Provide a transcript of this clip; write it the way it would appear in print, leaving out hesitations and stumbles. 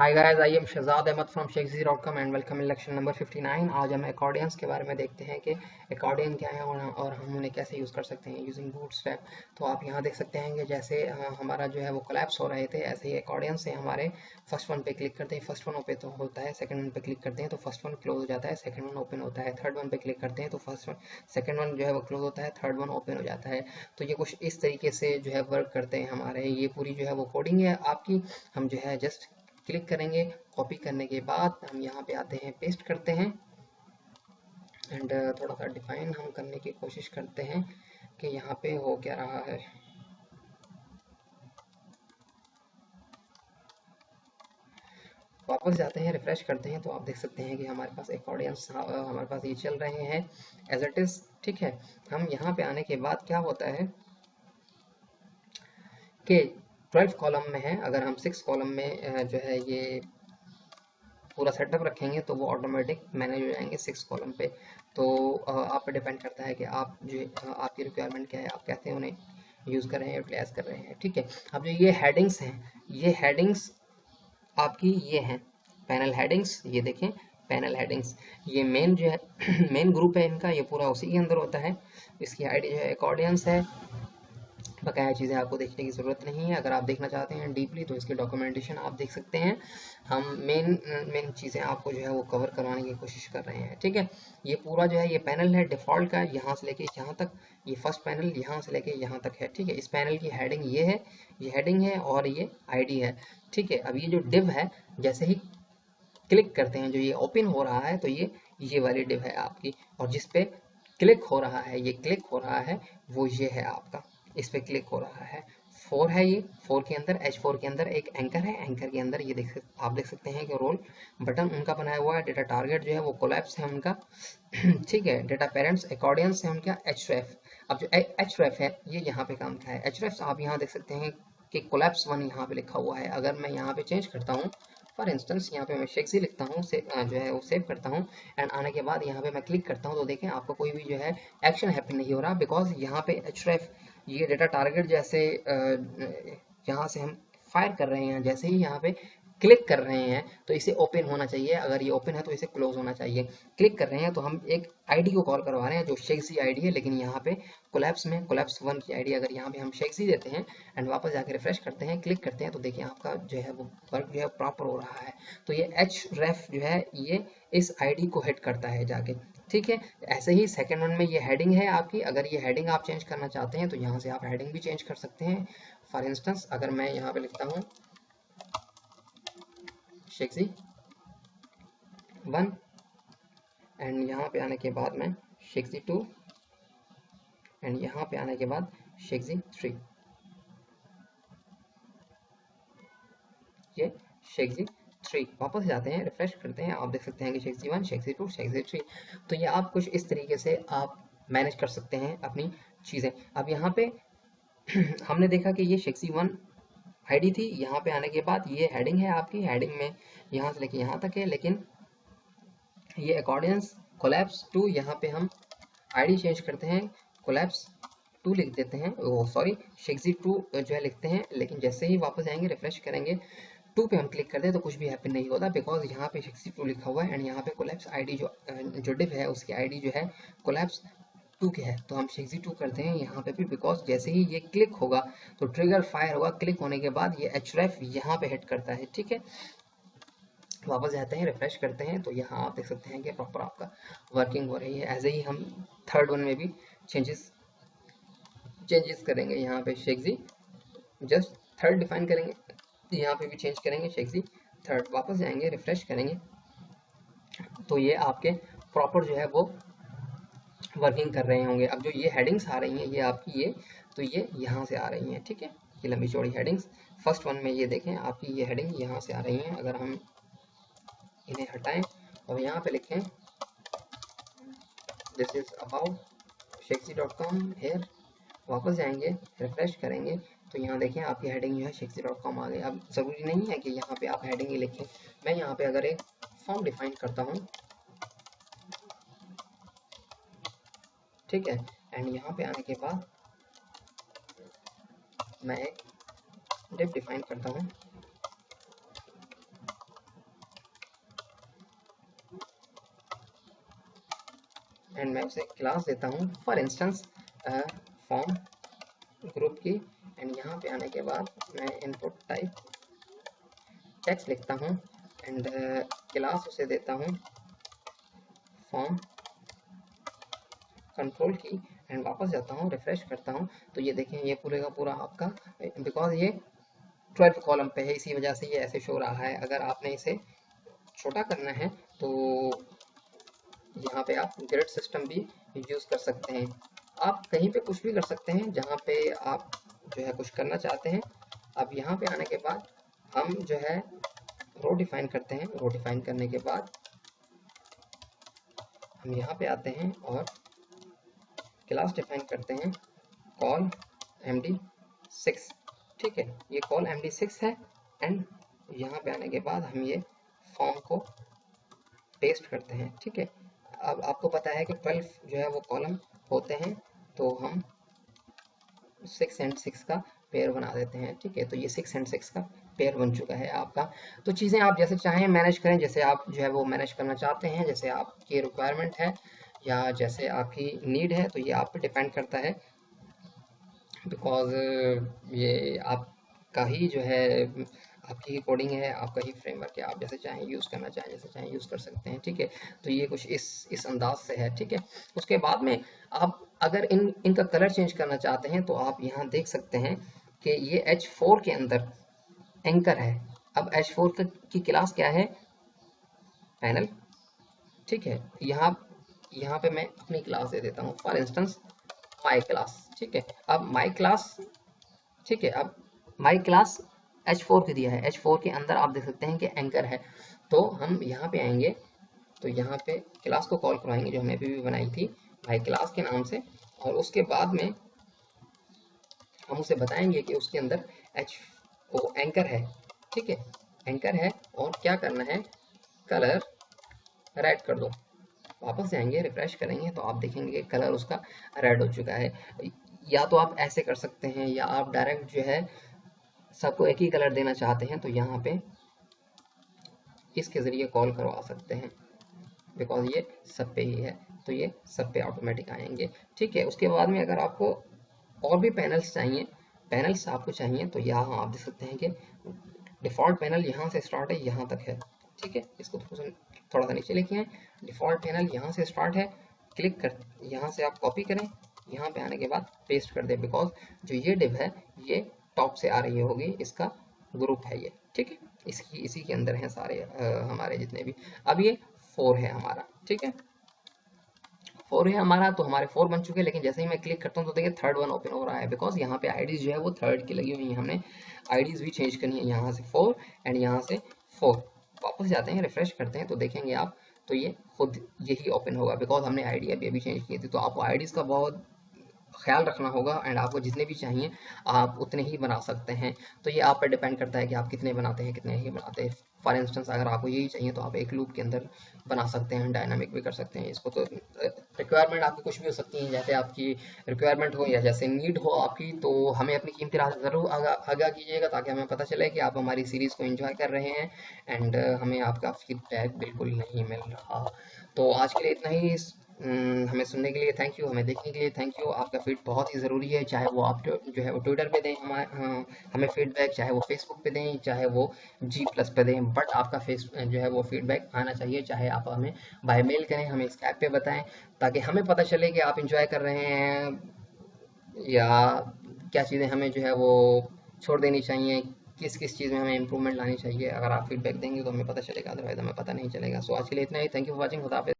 Hi guys, I am Shahzad Ahmad from शेखजी.com and welcome in lecture number 59। आज हम अकॉर्डियंस के बारे में देखते हैं कि अकॉर्डियन क्या है और हम उन्हें कैसे यूज़ कर सकते हैं यूजिंग बूटस्ट्रैप। तो आप यहाँ देख सकते हैं कि जैसे हमारा जो है वो कोलैप्स हो रहे थे, ऐसे ही अकॉर्डियन से हमारे फर्स्ट वन पे क्लिक करते हैं, फर्स्ट वन ओपन तो होता है, सेकंड वन पे क्लिक करते हैं तो फर्स्ट वन क्लोज हो जाता है, सेकंड वन ओपन होता है, थर्ड वन पे क्लिक करते हैं तो फर्स्ट वन सेकंड वन जो है वो क्लोज होता है, थर्ड वन ओपन हो जाता है। तो ये कुछ इस तरीके से जो है वर्क करते हैं हमारे। ये पूरी जो है वो कोडिंग है आपकी। हम जो है जस्ट क्लिक करेंगे, कॉपी करने के बाद हम यहाँ पे आते हैं, पेस्ट करते हैं एंड थोड़ा सा डिफाइन हम करने की कोशिश करते हैं कि यहाँ पे हो क्या रहा है। वापस जाते हैं, रिफ्रेश करते हैं तो आप देख सकते हैं कि हमारे पास अकॉर्डियंस हमारे पास ये चल रहे हैं एज इट इज। ठीक है, हम यहाँ पे आने के बाद क्या होता है कि 12 कॉलम में है, अगर हम 6 कॉलम में जो है ये पूरा सेटअप रखेंगे तो वो ऑटोमेटिक मैनेज हो जाएंगे 6 कॉलम पे। तो आप पे डिपेंड करता है कि आप जो आपकी रिक्वायरमेंट क्या है, आप कैसे उन्हें यूज़ कर रहे हैं, यूटिलाइज कर रहे हैं। ठीक है, अब जो ये हेडिंग्स हैं, ये हेडिंग्स आपकी ये हैं पैनल हेडिंग्स। ये देखें, पैनल हेडिंग्स, ये मेन जो है मेन ग्रुप है इनका, ये पूरा उसी के अंदर होता है। इसकी आईडी जो है अकॉर्डियंस है। बकाया चीज़ें आपको देखने की ज़रूरत नहीं है। अगर आप देखना चाहते हैं डीपली तो इसकी डॉक्यूमेंटेशन आप देख सकते हैं। हम मेन मेन चीज़ें आपको जो है वो कवर करवाने की कोशिश कर रहे हैं। ठीक है, ये पूरा जो है ये पैनल है डिफ़ॉल्ट का, यहाँ से लेके यहाँ तक, ये फर्स्ट पैनल यहाँ से लेके यहाँ तक है। ठीक है, इस पैनल की हेडिंग ये है, ये हेडिंग है और ये आईडी है। ठीक है, अब ये जो डिव है, जैसे ही क्लिक करते हैं जो ये ओपन हो रहा है तो ये वाली डिव है आपकी, और जिस पे क्लिक हो रहा है, ये क्लिक हो रहा है वो ये है आपका, इस पे क्लिक हो रहा है। 4 है, ये 4 के अंदर H4 के अंदर एक एंकर है, एंकर के अंदर ये आप देख सकते हैं कि रोल बटन उनका बनाया हुआ है। डेटा टारगेट जो है वो कोलैप्स है उनका। ठीक है, डेटा पेरेंट्स अकॉर्डियंस है उनका href। अब जो href है ये यहाँ पे काम का है। href आप यहाँ देख सकते हैं कि कोलैप्स 1 यहाँ पे लिखा हुआ है। अगर मैं यहाँ पे चेंज करता हूँ, फॉर इंस्टेंस यहाँ पे मैं शेक्सी लिखता हूँ, जो है वो सेव करता हूँ एंड आने के बाद यहाँ पे मैं क्लिक करता हूँ तो देखें आपको कोई भी जो है एक्शन हैपन नहीं हो रहा, बिकॉज यहाँ पे href ये डेटा टारगेट जैसे यहाँ से हम फायर कर रहे हैं, जैसे ही यहाँ पे क्लिक कर रहे हैं तो इसे ओपन होना चाहिए, अगर ये ओपन है तो इसे क्लोज होना चाहिए। क्लिक कर रहे हैं तो हम एक आईडी को कॉल करवा रहे हैं जो शेक्सी आईडी है, लेकिन यहाँ पे कोलैप्स में कोलैप्स 1 की आईडी, अगर यहाँ पे हम शेक्सी देते हैं एंड वापस जाके रिफ्रेश करते हैं, क्लिक करते हैं तो देखिए आपका जो है वो वर्क जो है प्रॉपर हो रहा है। तो ये href जो है ये इस आईडी को हिट करता है जाके। ठीक है, ऐसे ही सेकंड वन में ये हेडिंग है आपकी। अगर ये हेडिंग आप चेंज करना चाहते हैं तो यहाँ से आप हेडिंग भी चेंज कर सकते हैं। फॉर इंस्टेंस अगर मैं यहाँ पे लिखता हूँ शेक्सी 1 एंड यहाँ पे आने के बाद मैं शेक्सी 2 एंड यहाँ पे आने के बाद शेक्सी 3, ये शेक्सी 3, वापस जाते हैं, रिफ्रेश करते हैं, आप देख सकते हैं कि शेक्सी 1, शेक्सी 2, शेक्सी 3। तो ये आप कुछ इस तरीके से आप मैनेज कर सकते हैं अपनी चीज़ें। अब यहाँ पे हमने देखा कि ये शेक्सी 1 आईडी थी, यहाँ पे आने के बाद ये हेडिंग है आपकी, हेडिंग में यहाँ से लेके यहाँ तक है, लेकिन ये अकॉर्डियंस कोलैप्स 2, यहाँ पे हम आईडी चेंज करते हैं, कोलैप्स 2 लिख देते हैं, ओ सॉरी शेक्सी 2 जो है लिखते हैं, लेकिन जैसे ही वापस आएंगे रिफ्रेश करेंगे 2 पे हम क्लिक करते हैं तो कुछ भी हैपन नहीं होता, बिकॉज यहाँ पे शेक्सी 2 लिखा हुआ है एंड यहाँ पे कोलैप्स आईडी जो डिव है उसकी आईडी जो है कोलैप्स 2 की है। तो हम शेक्सी 2 करते हैं यहाँ पे भी, बिकॉज जैसे ही ये क्लिक होगा तो ट्रिगर फायर होगा, क्लिक होने के बाद ये href यहाँ पे हिट करता है। ठीक है, वापस जाते हैं, रिफ्रेश करते हैं तो यहाँ आप देख सकते हैं कि प्रॉपर आपका वर्किंग हो रही है। ऐसे ही हम थर्ड वन में भी चेंजेस करेंगे। यहाँ पे शेक्सी जस्ट थर्ड डिफाइन करेंगे, यहाँ पे भी चेंज करेंगे शेक्सी थर्ड, वापस जाएंगे, रिफ्रेश करेंगे तो ये आपके प्रॉपर जो है वो वर्किंग कर रहे होंगे। अब जो ये हेडिंग्स आ रही हैं ये आपकी तो ये यहाँ से आ रही हैं। ठीक है, ये लंबी चौड़ी हेडिंग्स फर्स्ट वन में ये देखें आपकी ये हेडिंग यहाँ से आ रही हैं। अगर हम इन्हें हटाएं और यहाँ पे लिखें दिस इज अबाउट शेक्सी.com हेयर, वापस जाएंगे, रिफ्रेश करेंगे तो यहाँ देखें आपकी हेडिंग जो है शेक्सी.com आ गई। अब ज़रूरी नहीं है कि यहाँ पे आप हेडिंग ही लिखें, मैं यहाँ पे अगर एक फॉर्म डिफाइन करता हूँ, ठीक है, एंड यहाँ पे आने के बाद मैं एक डिव डिफाइन करता हूँ, एंड मैं उसे क्लास देता हूँ फॉर इंस्टेंस फॉर्म ग्रुप की, एंड यहाँ पे आने के बाद मैं इनपुट टाइप टेक्स्ट लिखता हूँ एंड क्लास उसे देता हूँ फॉर्म कंट्रोल की, एंड वापस जाता हूँ, रिफ्रेश करता हूँ, तो ये देखें ये पूरे का पूरा आपका, बिकॉज ये 12 कॉलम पे है इसी वजह से ये ऐसे शो रहा है। अगर आपने इसे छोटा करना है तो यहाँ पे आप ग्रिड सिस्टम भी यूज कर सकते हैं। आप कहीं पे कुछ भी कर सकते हैं जहाँ पे आप जो है कुछ करना चाहते हैं। अब यहाँ पे आने के बाद हम जो है रो डिफाइन करते हैं। रो डिफाइन करने के बाद हम यहाँ पे आते हैं और क्लास डिफाइन करते हैं कॉल md6। ठीक है, ये कॉल md6 है, एंड यहाँ पे आने के बाद हम ये फॉर्म को पेस्ट करते हैं। ठीक है, अब आपको पता है कि 12 जो है वो कॉलम होते हैं, तो हम 6 एंड 6 का पेयर बना देते हैं। ठीक है, तो ये 6 एंड 6 का पेयर बन चुका है आपका। तो चीज़ें आप जैसे चाहें मैनेज करें, जैसे आप जो है वो मैनेज करना चाहते हैं, जैसे आपकी रिक्वायरमेंट है या जैसे आपकी नीड है, तो ये आप पे डिपेंड करता है, बिकॉज ये आपका ही जो है आपकी ही कोडिंग है, आपका ही फ्रेमवर्क है, आप जैसे चाहें यूज़ करना चाहें, जैसे चाहें यूज़ कर सकते हैं। ठीक है, तो ये कुछ इस अंदाज से है। ठीक है, उसके बाद में आप अगर इनका कलर चेंज करना चाहते हैं तो आप यहाँ देख सकते हैं कि ये H4 के अंदर एंकर है। अब H4 की क्लास क्या है? पैनल। ठीक है, यहाँ पे मैं अपनी क्लास दे देता हूँ, फॉर इंस्टेंस माई क्लास। ठीक है, अब माई क्लास, ठीक है, अब माई क्लास H4 के दिया है, H4 के अंदर आप देख सकते हैं कि एंकर है। तो हम यहाँ पे आएंगे, तो यहाँ पे क्लास को कॉल करवाएंगे जो हमने अभी भी बनाई थी माई क्लास के नाम से, और उसके बाद में हम उसे बताएंगे कि उसके अंदर एंकर है। ठीक है, एंकर है, और क्या करना है, कलर रेड कर दो। वापस जाएंगे, रिफ्रेश करेंगे, तो आप देखेंगे कि कलर उसका रेड हो चुका है। या तो आप ऐसे कर सकते हैं, या आप डायरेक्ट जो है सबको एक ही कलर देना चाहते हैं तो यहाँ पे इसके ज़रिए कॉल करवा सकते हैं, बिकॉज ये सब पे ही है, तो ये सब पे ऑटोमेटिक आएंगे। ठीक है, उसके बाद में अगर आपको और भी पैनल्स आपको चाहिए, तो यहाँ आप देख सकते हैं कि डिफ़ॉल्ट पैनल यहाँ से स्टार्ट है, यहाँ तक है। ठीक है, इसको थोड़ा सा नीचे लेके आए, डिफ़ॉल्ट पैनल यहाँ से स्टार्ट है, क्लिक कर, यहाँ से आप कॉपी करें, यहाँ पे आने के बाद पेस्ट कर दें, बिकॉज जो ये डिव है ये टॉप से आ रही होगी, इसका ग्रुप है ये। ठीक है, इसी के अंदर हैं सारे हमारे जितने भी। अब ये 4 है हमारा। ठीक है, 4 है हमारा, तो हमारे 4 बन चुके हैं, लेकिन जैसे ही मैं क्लिक करता हूँ तो देखिए थर्ड वन ओपन हो रहा है, बिकॉज यहाँ पे आईडीज जो है वो थर्ड की लगी हुई है। हमने आईडीज भी चेंज करनी है, यहाँ से 4 एंड यहाँ से 4। वापस जाते हैं, रिफ्रेश करते हैं, तो देखेंगे आप, तो ये खुद यही ओपन होगा, बिकॉज हमने आईडी अभी चेंज की थी। तो आपको आईडीज का बहुत ख्याल रखना होगा, एंड आपको जितने भी चाहिए आप उतने ही बना सकते हैं। तो ये आप पर डिपेंड करता है कि आप कितने बनाते हैं, कितने नहीं बनाते हैं। फॉर इंस्टेंस अगर आपको यही चाहिए तो आप एक लूप के अंदर बना सकते हैं, डायनामिक भी कर सकते हैं इसको। तो रिक्वायरमेंट आपकी कुछ भी हो सकती है, जैसे आपकी रिक्वायरमेंट हो या जैसे नीड हो आपकी, तो हमें अपनी कीमती राय ज़रूर आगाह कीजिएगा, ताकि हमें पता चले कि आप हमारी सीरीज़ को एंजॉय कर रहे हैं, एंड हमें आपका फीडबैक बिल्कुल नहीं मिल रहा। तो आज के लिए इतना ही। हमें सुनने के लिए थैंक यू, हमें देखने के लिए थैंक यू। आपका फीड बहुत ही ज़रूरी है, चाहे वो आप जो है वो ट्विटर पे दें हमें फीडबैक, चाहे वो फेसबुक पे दें, चाहे वो G+ पे दें, बट आपका जो है वो फीडबैक आना चाहिए। चाहे आप हमें बाय मेल करें, हमें स्कैप पे बताएं, ताकि हमें पता चले कि आप इंजॉय कर रहे हैं या क्या चीज़ें हमें जो है वो छोड़ देनी चाहिए, किस किस चीज़ में हमें इंप्रूवमेंट लानी चाहिए। अगर आप फीडबैक देंगे तो हमें पता चलेगा, अदरवाइज हमें पता नहीं चलेगा। सो आज के लिए इतना ही। Thank you for watching. खुदा हाफिज़।